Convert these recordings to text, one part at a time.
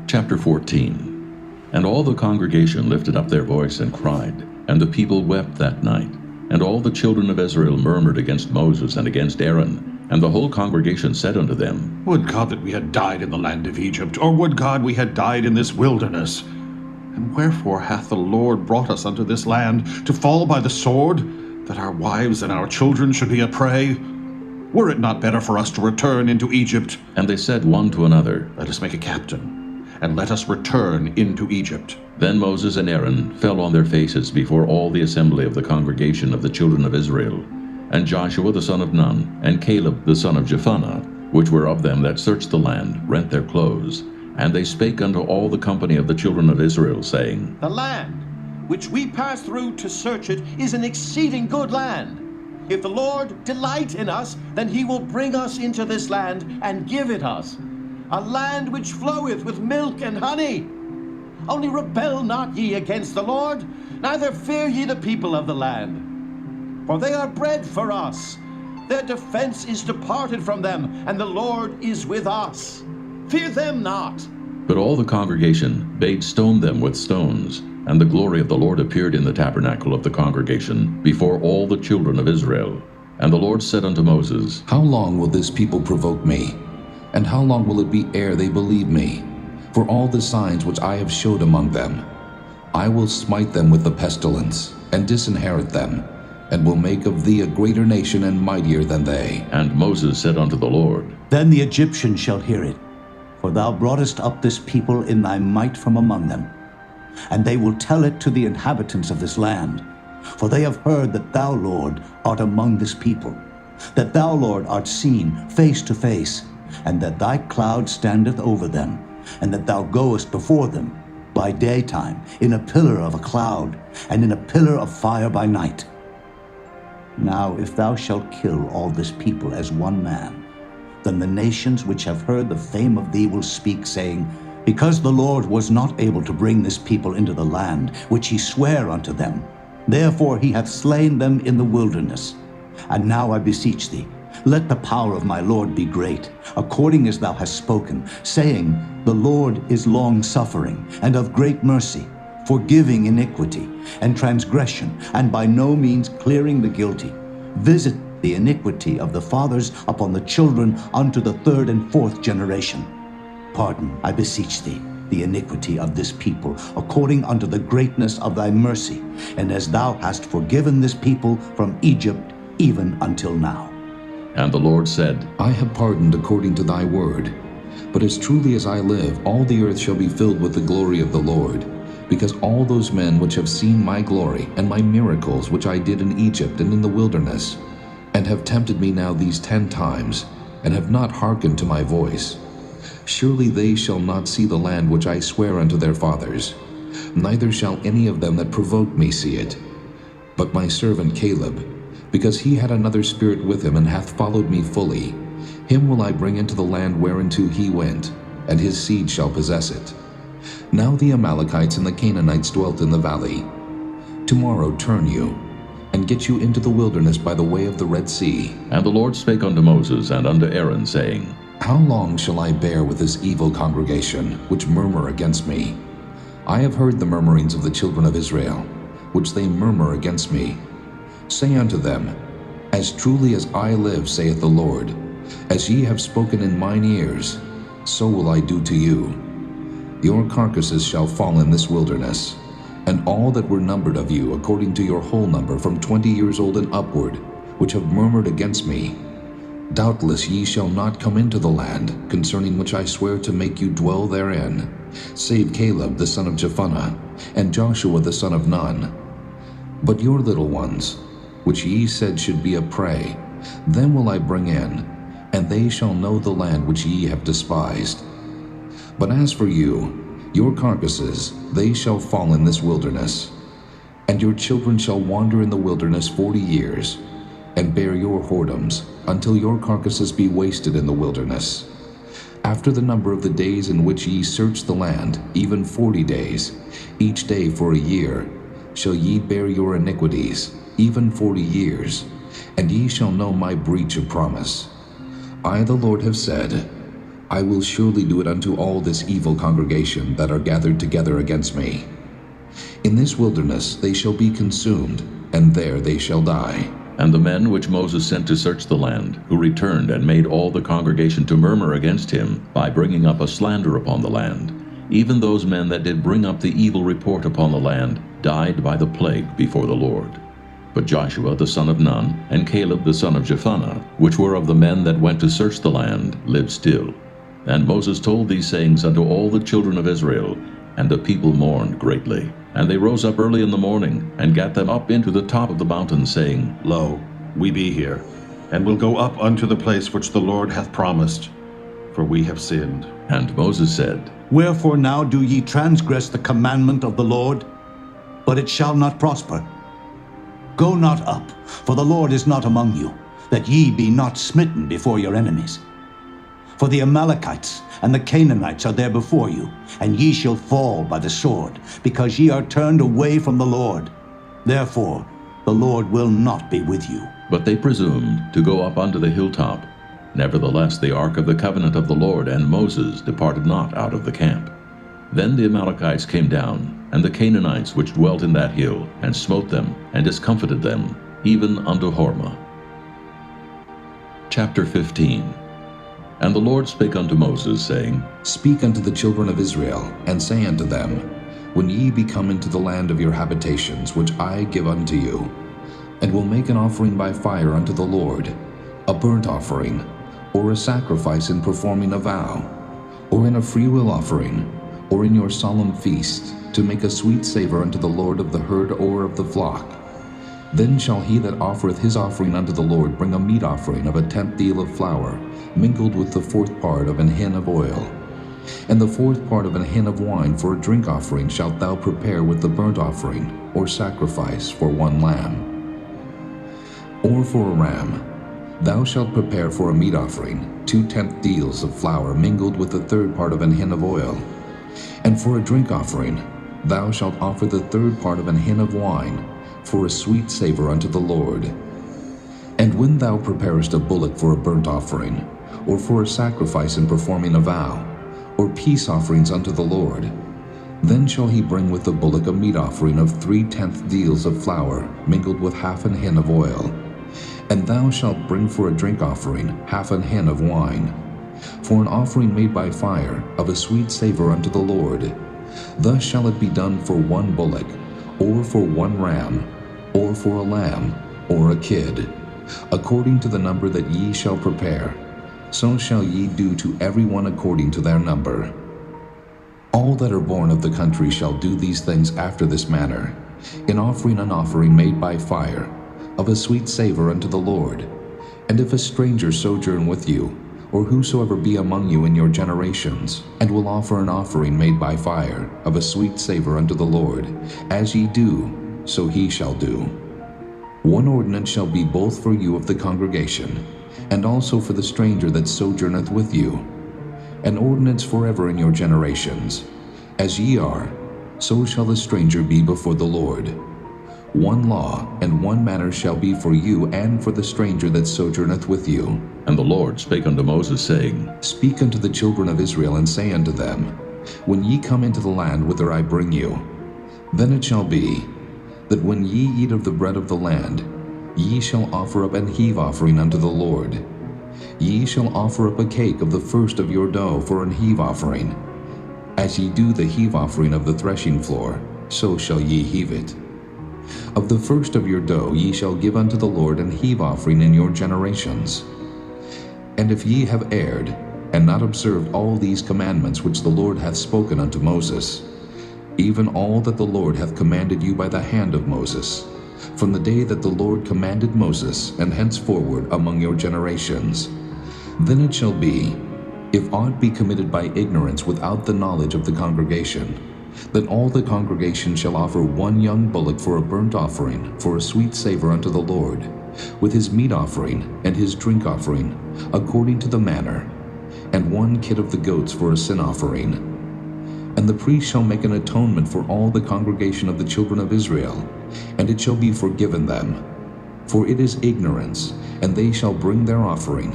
Chapter 14. And all the congregation lifted up their voice and cried, and the people wept that night. And all the children of Israel murmured against Moses and against Aaron. And the whole congregation said unto them, Would God that we had died in the land of Egypt, or would God we had died in this wilderness? And wherefore hath the Lord brought us unto this land, to fall by the sword, that our wives and our children should be a prey? Were it not better for us to return into Egypt? And they said one to another, Let us make a captain, and let us return into Egypt. Then Moses and Aaron fell on their faces before all the assembly of the congregation of the children of Israel. And Joshua the son of Nun, and Caleb the son of Jephunneh, which were of them that searched the land, rent their clothes. And they spake unto all the company of the children of Israel, saying, The land which we passed through to search it is an exceeding good land. If the Lord delight in us, then he will bring us into this land and give it us, a land which floweth with milk and honey. Only rebel not ye against the Lord, neither fear ye the people of the land. For they are bread for us. Their defense is departed from them, and the Lord is with us. Fear them not. But all the congregation bade stone them with stones. And the glory of the Lord appeared in the tabernacle of the congregation before all the children of Israel. And the Lord said unto Moses, How long will this people provoke me? And how long will it be ere they believe me? For all the signs which I have showed among them, I will smite them with the pestilence, and disinherit them, and will make of thee a greater nation and mightier than they. And Moses said unto the Lord, Then the Egyptians shall hear it, for thou broughtest up this people in thy might from among them. And they will tell it to the inhabitants of this land. For they have heard that thou, Lord, art among this people, that thou, Lord, art seen face to face, and that thy cloud standeth over them, and that thou goest before them by daytime in a pillar of a cloud, and in a pillar of fire by night. Now if thou shalt kill all this people as one man, then the nations which have heard the fame of thee will speak, saying, Because the Lord was not able to bring this people into the land which he sware unto them, therefore he hath slain them in the wilderness. And now I beseech thee, let the power of my Lord be great, according as thou hast spoken, saying, The Lord is long-suffering, and of great mercy, forgiving iniquity and transgression, and by no means clearing the guilty. Visit the iniquity of the fathers upon the children unto the third and fourth generation. Pardon, I beseech thee, the iniquity of this people, according unto the greatness of thy mercy, and as thou hast forgiven this people from Egypt even until now. And the Lord said, I have pardoned according to thy word. But as truly as I live, all the earth shall be filled with the glory of the Lord, because all those men which have seen my glory and my miracles which I did in Egypt and in the wilderness, and have tempted me now these 10 times, and have not hearkened to my voice, surely they shall not see the land which I swear unto their fathers, neither shall any of them that provoke me see it. But my servant Caleb, because he had another spirit with him, and hath followed me fully, him will I bring into the land whereinto he went, and his seed shall possess it. Now the Amalekites and the Canaanites dwelt in the valley. Tomorrow turn you, and get you into the wilderness by the way of the Red Sea. And the Lord spake unto Moses and unto Aaron, saying, How long shall I bear with this evil congregation, which murmur against me? I have heard the murmurings of the children of Israel, which they murmur against me. Say unto them, As truly as I live, saith the Lord, as ye have spoken in mine ears, so will I do to you. Your carcasses shall fall in this wilderness, and all that were numbered of you according to your whole number from 20 years old and upward, which have murmured against me. Doubtless ye shall not come into the land, concerning which I swear to make you dwell therein, save Caleb the son of Jephunneh, and Joshua the son of Nun. But your little ones, which ye said should be a prey, them will I bring in, and they shall know the land which ye have despised. But as for you, your carcasses, they shall fall in this wilderness, and your children shall wander in the wilderness 40 years, and bear your whoredoms, until your carcasses be wasted in the wilderness. After the number of the days in which ye search the land, even 40 days, each day for a year, shall ye bear your iniquities, even 40 years, and ye shall know my breach of promise. I, the Lord, have said, I will surely do it unto all this evil congregation that are gathered together against me. In this wilderness they shall be consumed, and there they shall die. And the men which Moses sent to search the land, who returned and made all the congregation to murmur against him, by bringing up a slander upon the land, even those men that did bring up the evil report upon the land, died by the plague before the Lord. But Joshua the son of Nun, and Caleb the son of Jephunneh, which were of the men that went to search the land, lived still. And Moses told these sayings unto all the children of Israel, and the people mourned greatly. And they rose up early in the morning, and gat them up into the top of the mountain, saying, Lo, we be here, and will go up unto the place which the Lord hath promised, for we have sinned. And Moses said, Wherefore now do ye transgress the commandment of the Lord? But it shall not prosper. Go not up, for the Lord is not among you, that ye be not smitten before your enemies. For the Amalekites and the Canaanites are there before you, and ye shall fall by the sword, because ye are turned away from the Lord. Therefore the Lord will not be with you. But they presumed to go up unto the hilltop. Nevertheless the ark of the covenant of the Lord and Moses departed not out of the camp. Then the Amalekites came down, and the Canaanites which dwelt in that hill, and smote them, and discomfited them, even unto Hormah. Chapter 15. And the Lord spake unto Moses, saying, Speak unto the children of Israel, and say unto them, When ye be come into the land of your habitations, which I give unto you, and will make an offering by fire unto the Lord, a burnt offering, or a sacrifice in performing a vow, or in a freewill offering, or in your solemn feast, to make a sweet savor unto the Lord of the herd or of the flock, then shall he that offereth his offering unto the Lord bring a meat offering of a 10th deal of flour, mingled with the 4th part of an hin of oil. And the 4th part of an hin of wine for a drink offering shalt thou prepare with the burnt offering, or sacrifice for 1 lamb. Or for a ram, thou shalt prepare for a meat offering 2 10th deals of flour mingled with the 3rd part of an hin of oil. And for a drink offering, thou shalt offer the 3rd part of an hin of wine, for a sweet savor unto the Lord. And when thou preparest a bullock for a burnt offering, or for a sacrifice in performing a vow, or peace offerings unto the Lord, then shall he bring with the bullock a meat offering of 3 10th deals of flour, mingled with half an hin of oil. And thou shalt bring for a drink offering half an hin of wine, for an offering made by fire of a sweet savor unto the Lord. Thus shall it be done for 1 bullock, or for 1 ram, or for a lamb, or a kid, according to the number that ye shall prepare. So shall ye do to every one according to their number. All that are born of the country shall do these things after this manner, in offering an offering made by fire, of a sweet savor unto the Lord. And if a stranger sojourn with you, or whosoever be among you in your generations, and will offer an offering made by fire, of a sweet savor unto the Lord, as ye do, so he shall do. 1 ordinance shall be both for you of the congregation, and also for the stranger that sojourneth with you, an ordinance forever in your generations. As ye are, so shall the stranger be before the Lord. 1 law and 1 manner shall be for you and for the stranger that sojourneth with you. And the Lord spake unto Moses, saying, Speak unto the children of Israel, and say unto them, When ye come into the land whither I bring you, then it shall be, that when ye eat of the bread of the land, ye shall offer up an heave offering unto the Lord. Ye shall offer up a cake of the first of your dough for an heave offering. As ye do the heave offering of the threshing floor, so shall ye heave it. Of the first of your dough ye shall give unto the Lord an heave offering in your generations. And if ye have erred, and not observed all these commandments which the Lord hath spoken unto Moses, even all that the Lord hath commanded you by the hand of Moses, from the day that the Lord commanded Moses, and henceforward among your generations, then it shall be, if aught be committed by ignorance without the knowledge of the congregation, then all the congregation shall offer 1 young bullock for a burnt offering, for a sweet savor unto the Lord, with his meat offering and his drink offering, according to the manner, and 1 kid of the goats for a sin offering. And the priest shall make an atonement for all the congregation of the children of Israel, and it shall be forgiven them. For it is ignorance, and they shall bring their offering,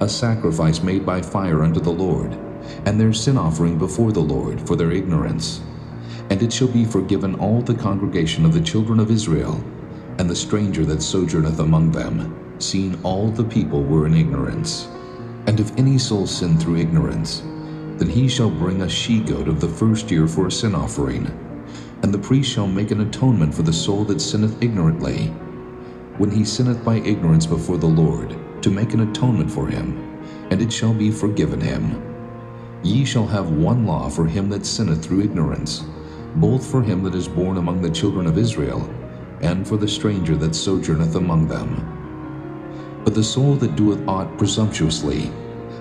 a sacrifice made by fire unto the Lord, and their sin offering before the Lord for their ignorance. And it shall be forgiven all the congregation of the children of Israel, and the stranger that sojourneth among them, seeing all the people were in ignorance. And if any soul sin through ignorance, then he shall bring a she-goat of the first year for a sin offering, and the priest shall make an atonement for the soul that sinneth ignorantly, when he sinneth by ignorance before the Lord, to make an atonement for him, and it shall be forgiven him. Ye shall have one law for him that sinneth through ignorance, both for him that is born among the children of Israel, and for the stranger that sojourneth among them. But the soul that doeth aught presumptuously,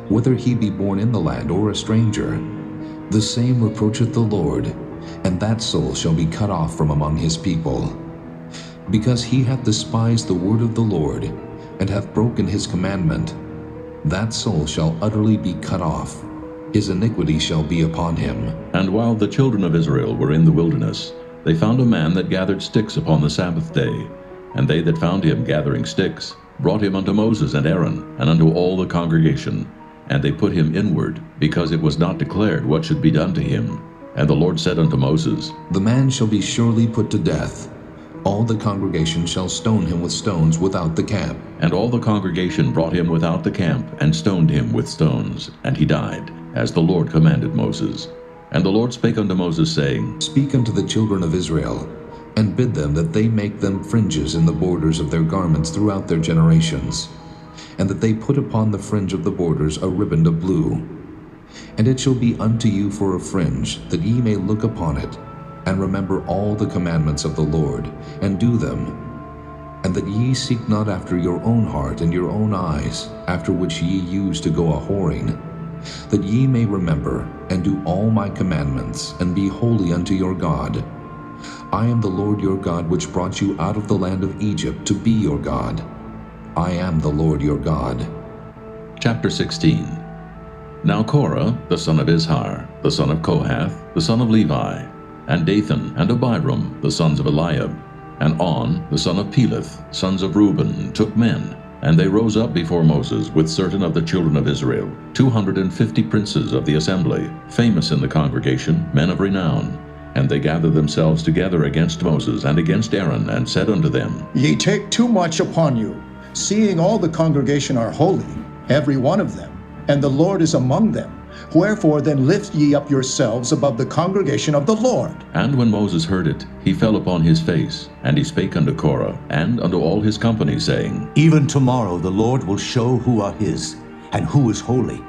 whether he be born in the land or a stranger, the same reproacheth the Lord, and that soul shall be cut off from among his people. Because he hath despised the word of the Lord, and hath broken his commandment, that soul shall utterly be cut off. His iniquity shall be upon him. And while the children of Israel were in the wilderness, they found a man that gathered sticks upon the Sabbath day. And they that found him gathering sticks brought him unto Moses and Aaron, and unto all the congregation. And they put him inward, because it was not declared what should be done to him. And the Lord said unto Moses, The man shall be surely put to death. All the congregation shall stone him with stones without the camp. And all the congregation brought him without the camp, and stoned him with stones. And he died, as the Lord commanded Moses. And the Lord spake unto Moses, saying, Speak unto the children of Israel, and bid them that they make them fringes in the borders of their garments throughout their generations, and that they put upon the fringe of the borders a riband of blue. And it shall be unto you for a fringe, that ye may look upon it, and remember all the commandments of the Lord, and do them, and that ye seek not after your own heart and your own eyes, after which ye used to go a-whoring, that ye may remember and do all my commandments, and be holy unto your God. I am the Lord your God, which brought you out of the land of Egypt to be your God. I am the Lord your God. Chapter 16. Now Korah, the son of Izhar, the son of Kohath, the son of Levi, and Dathan and Abiram, the sons of Eliab, and On, the son of Peleth, sons of Reuben, took men, and they rose up before Moses with certain of the children of Israel, 250 princes of the assembly, famous in the congregation, men of renown. And they gathered themselves together against Moses and against Aaron, and said unto them, Ye take too much upon you, seeing all the congregation are holy, every one of them, and the Lord is among them. Wherefore then lift ye up yourselves above the congregation of the Lord. And when Moses heard it, he fell upon his face, and he spake unto Korah, and unto all his company, saying, Even tomorrow the Lord will show who are his, and who is holy,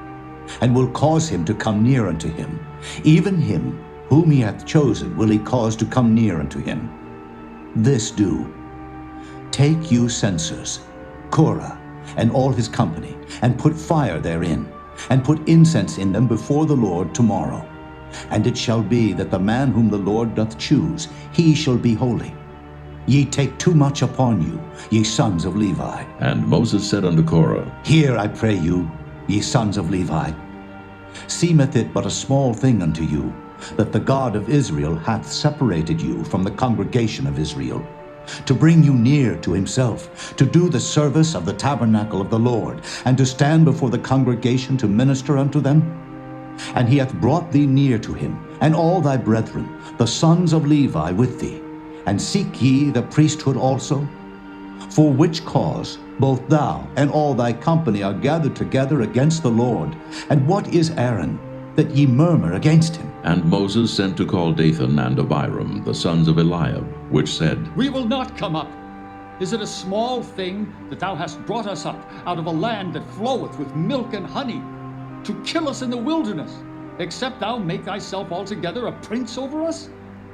and will cause him to come near unto him. Even him whom he hath chosen will he cause to come near unto him. This do. Take you censers, Korah, and all his company, and put fire therein, and put incense in them before the Lord tomorrow. And it shall be that the man whom the Lord doth choose, he shall be holy. Ye take too much upon you, ye sons of Levi. And Moses said unto Korah, Hear, I pray you, ye sons of Levi. Seemeth it but a small thing unto you, that the God of Israel hath separated you from the congregation of Israel, to bring you near to himself, to do the service of the tabernacle of the Lord, and to stand before the congregation to minister unto them? And he hath brought thee near to him, and all thy brethren, the sons of Levi, with thee. And seek ye the priesthood also? For which cause both thou and all thy company are gathered together against the Lord. And what is Aaron, that ye murmur against him? And Moses sent to call Dathan and Abiram, the sons of Eliab, which said, We will not come up. Is it a small thing that thou hast brought us up out of a land that floweth with milk and honey, to kill us in the wilderness, except thou make thyself altogether a prince over us?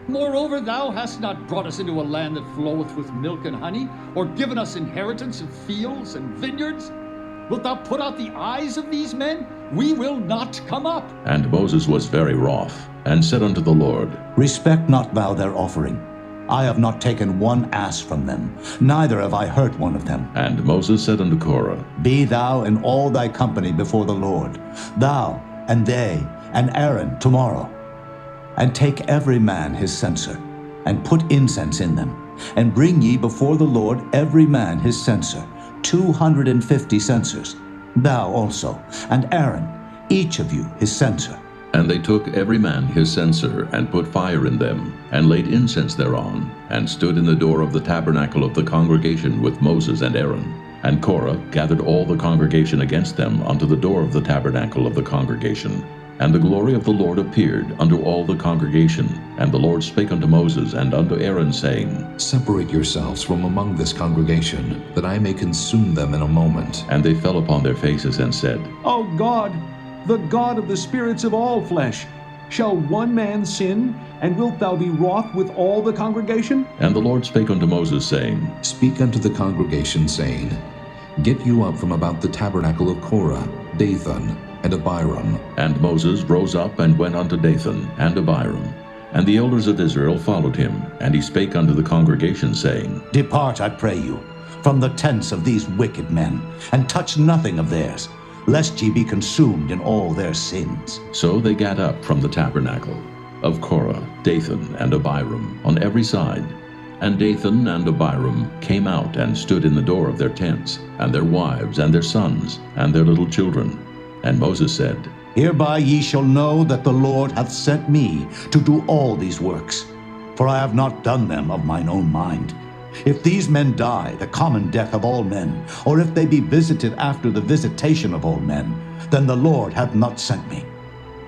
Moreover, thou hast not brought us into a land that floweth with milk and honey, or given us inheritance of fields and vineyards. Wilt thou put out the eyes of these men? We will not come up. And Moses was very wroth, and said unto the Lord, Respect not thou their offering. I have not taken one ass from them, neither have I hurt one of them. And Moses said unto Korah, Be thou and all thy company before the Lord, thou and they and Aaron tomorrow. And take every man his censer, and put incense in them, and bring ye before the Lord every man his censer, 250 censers. thou also, and Aaron, each of you his censer. And they took every man his censer, and put fire in them, and laid incense thereon, and stood in the door of the tabernacle of the congregation with Moses and Aaron. And Korah gathered all the congregation against them unto the door of the tabernacle of the congregation. And the glory of the Lord appeared unto all the congregation. And the Lord spake unto Moses and unto Aaron, saying, Separate yourselves from among this congregation, that I may consume them in a moment. And they fell upon their faces and said, O God, the God of the spirits of all flesh, shall one man sin, and wilt thou be wroth with all the congregation? And the Lord spake unto Moses, saying, Speak unto the congregation, saying, Get you up from about the tabernacle of Korah, Dathan, and Abiram. And Moses rose up and went unto Dathan and Abiram. And the elders of Israel followed him. And he spake unto the congregation, saying, Depart, I pray you, from the tents of these wicked men, and touch nothing of theirs, lest ye be consumed in all their sins. So they gat up from the tabernacle of Korah, Dathan, and Abiram on every side. And Dathan and Abiram came out and stood in the door of their tents, and their wives, and their sons, and their little children. And Moses said, Hereby ye shall know that the Lord hath sent me to do all these works, for I have not done them of mine own mind. If these men die the common death of all men, or if they be visited after the visitation of all men, then the Lord hath not sent me.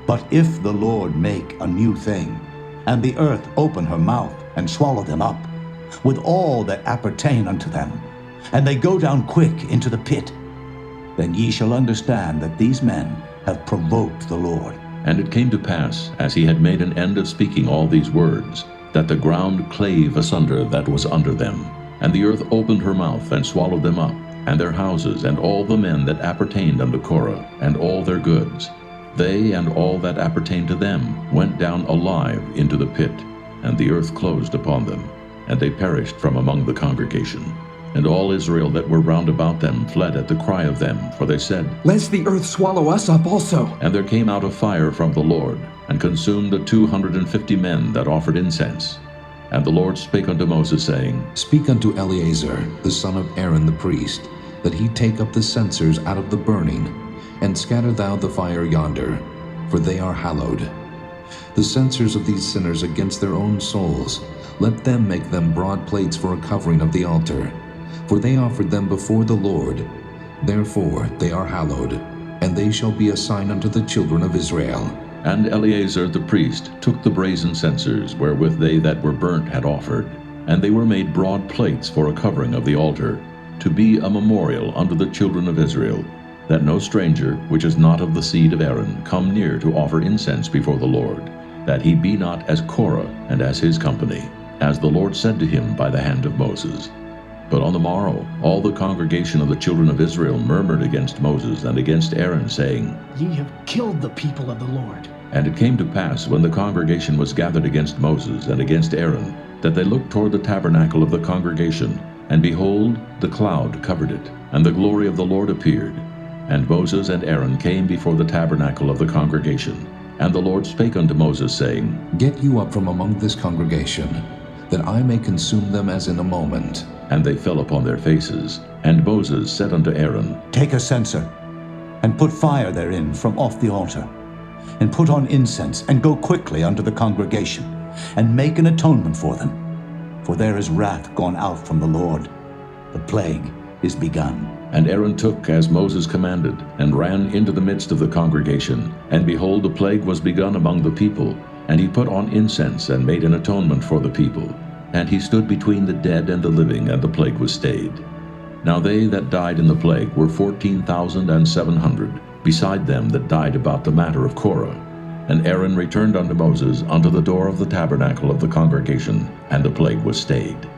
But if the Lord make a new thing, and the earth open her mouth and swallow them up, with all that appertain unto them, and they go down quick into the pit, then ye shall understand that these men have provoked the Lord. And it came to pass, as he had made an end of speaking all these words, that the ground clave asunder that was under them. And the earth opened her mouth and swallowed them up, and their houses, and all the men that appertained unto Korah, and all their goods. They and all that appertained to them went down alive into the pit, and the earth closed upon them, and they perished from among the congregation. And all Israel that were round about them fled at the cry of them, for they said, Lest the earth swallow us up also. And there came out a fire from the Lord, and consumed the 250 men that offered incense. And the Lord spake unto Moses, saying, Speak unto Eleazar, the son of Aaron the priest, that he take up the censers out of the burning, and scatter thou the fire yonder, for they are hallowed. The censers of these sinners against their own souls, let them make them broad plates for a covering of the altar. For they offered them before the Lord, therefore they are hallowed, and they shall be a sign unto the children of Israel. And Eleazar the priest took the brazen censers wherewith they that were burnt had offered, and they were made broad plates for a covering of the altar, to be a memorial unto the children of Israel, that no stranger, which is not of the seed of Aaron, come near to offer incense before the Lord, that he be not as Korah and as his company, as the Lord said to him by the hand of Moses. But on the morrow all the congregation of the children of Israel murmured against Moses and against Aaron, saying, Ye have killed the people of the Lord. And it came to pass, when the congregation was gathered against Moses and against Aaron, that they looked toward the tabernacle of the congregation, and behold, the cloud covered it, and the glory of the Lord appeared. And Moses and Aaron came before the tabernacle of the congregation. And the Lord spake unto Moses, saying, Get you up from among this congregation, that I may consume them as in a moment. And they fell upon their faces. And Moses said unto Aaron, Take a censer, and put fire therein from off the altar, and put on incense, and go quickly unto the congregation, and make an atonement for them. For there is wrath gone out from the Lord. The plague is begun. And Aaron took as Moses commanded, and ran into the midst of the congregation. And behold, the plague was begun among the people. And he put on incense, and made an atonement for the people. And he stood between the dead and the living, and the plague was stayed. Now they that died in the plague were 14,700, beside them that died about the matter of Korah. And Aaron returned unto Moses unto the door of the tabernacle of the congregation, and the plague was stayed.